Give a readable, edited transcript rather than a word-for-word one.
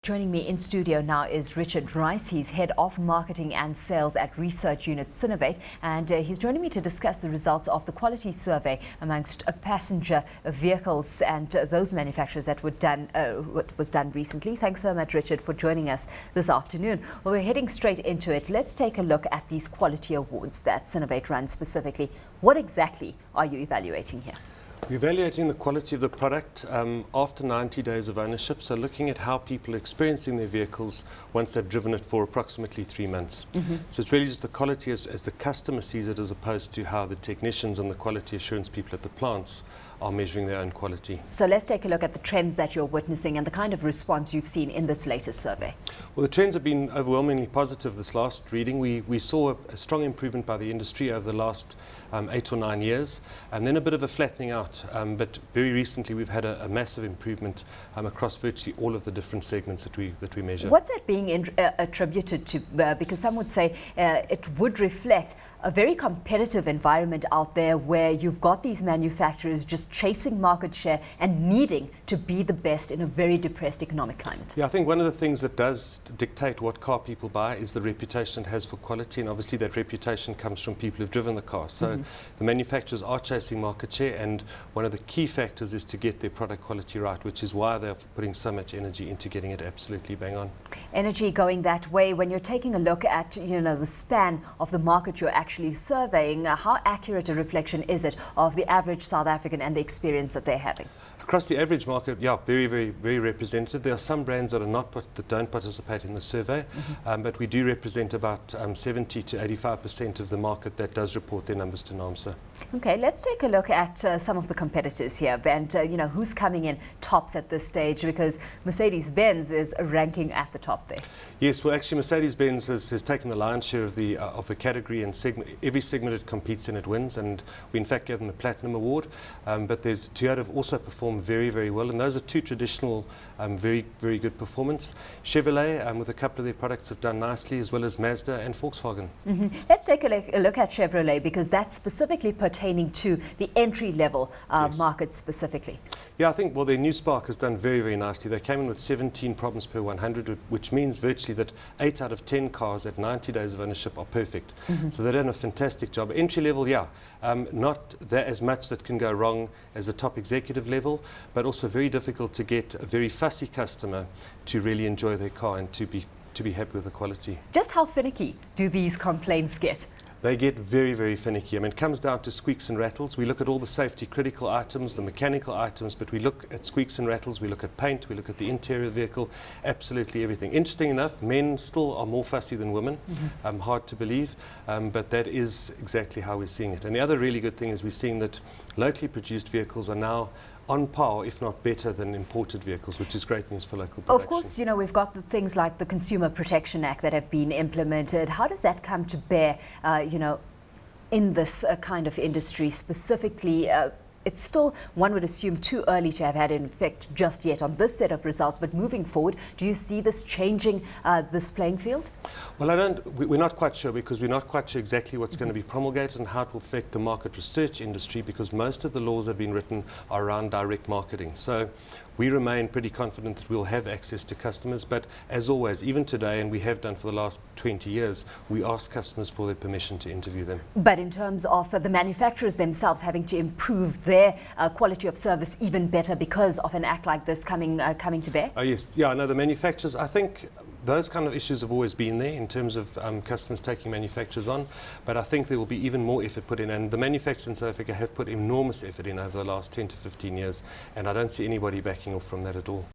Joining me in studio now is Richard Rice. He's Head of Marketing and Sales at Research Unit Synovate, and he's joining me to discuss the results of the quality survey amongst passenger vehicles and those manufacturers that was done recently. Thanks so much, Richard, for joining us this afternoon. Well, we're heading straight into it. Let's take a look at these quality awards that Synovate runs specifically. What exactly are you evaluating here? We're evaluating the quality of the product after 90 days of ownership, so looking at how people are experiencing their vehicles once they've driven it for approximately 3 months. So it's really just the quality as the customer sees it, as opposed to how the technicians and the quality assurance people at the plants are measuring their own quality. So let's take a look at the trends that you're witnessing and the kind of response you've seen in this latest survey. Well, the trends have been overwhelmingly positive this last reading. We saw a strong improvement by the industry over the last 8 or 9 years, and then a bit of a flattening out. But very recently we've had a massive improvement across virtually all of the different segments that we measure. What's that being attributed to? Because some would say it would reflect a very competitive environment out there where you've got these manufacturers just chasing market share and needing to be the best in a very depressed economic climate. Yeah, I think one of the things that does dictate what car people buy is the reputation it has for quality, and obviously that reputation comes from people who've driven the car. So the manufacturers are chasing market share, and one of the key factors is to get their product quality right, which is why they're putting so much energy into getting it absolutely bang on. Energy going that way. When you're taking a look at the span of the market you're actually surveying, how accurate a reflection is it of the average South African and the experience that they're having? Across the average market, yeah, very representative. There are some brands that don't participate in the survey, but we do represent about 70 to 85% of the market that does report their numbers to NAAMSA. Okay, let's take a look at some of the competitors here, and who's coming in tops at this stage, because Mercedes-Benz is ranking at the top there. Yes, well, actually Mercedes-Benz has taken the lion's share of the category, and every segment it competes in, it wins, and we in fact gave them the Platinum Award. But there's Toyota have also performed very well, and those are two traditional very good performance. Chevrolet with a couple of their products have done nicely, as well as Mazda and Volkswagen. Let's take a look at Chevrolet, because that's specifically pertaining to the entry-level market specifically. Yeah, I think, well, their new Spark has done very nicely. They came in with 17 problems per 100, which means virtually that 8 out of 10 cars at 90 days of ownership are perfect. So they've done a fantastic job. Entry level, yeah, not that as much that can go wrong as a top executive level, but also very difficult to get a very fussy customer to really enjoy their car and to be happy with the quality. Just how finicky do these complaints get? They get very finicky. I mean, it comes down to squeaks and rattles. We look at all the safety critical items, the mechanical items, but we look at squeaks and rattles, we look at paint, we look at the interior of the vehicle, absolutely everything. Interesting enough, men still are more fussy than women. Hard to believe, but that is exactly how we're seeing it. And the other really good thing is we're seeing that locally produced vehicles are now on par, if not better, than imported vehicles, which is great news for local production. Of course, we've got the things like the Consumer Protection Act that have been implemented. How does that come to bear, in this kind of industry specifically? It's still, one would assume, too early to have had an effect just yet on this set of results, but moving forward, do you see this changing this playing field? Well, we're not quite sure, because we're not quite sure exactly what's going to be promulgated and how it will affect the market research industry, because most of the laws that have been written are around direct marketing. So we remain pretty confident that we'll have access to customers, but as always, even today, and we have done for the last 20 years, we ask customers for their permission to interview them. But in terms of the manufacturers themselves having to improve their quality of service even better because of an act like this coming to bear? Oh yes, yeah, no, the manufacturers, I think those kind of issues have always been there in terms of customers taking manufacturers on, but I think there will be even more effort put in, and the manufacturers in South Africa have put enormous effort in over the last 10 to 15 years, and I don't see anybody backing off from that at all.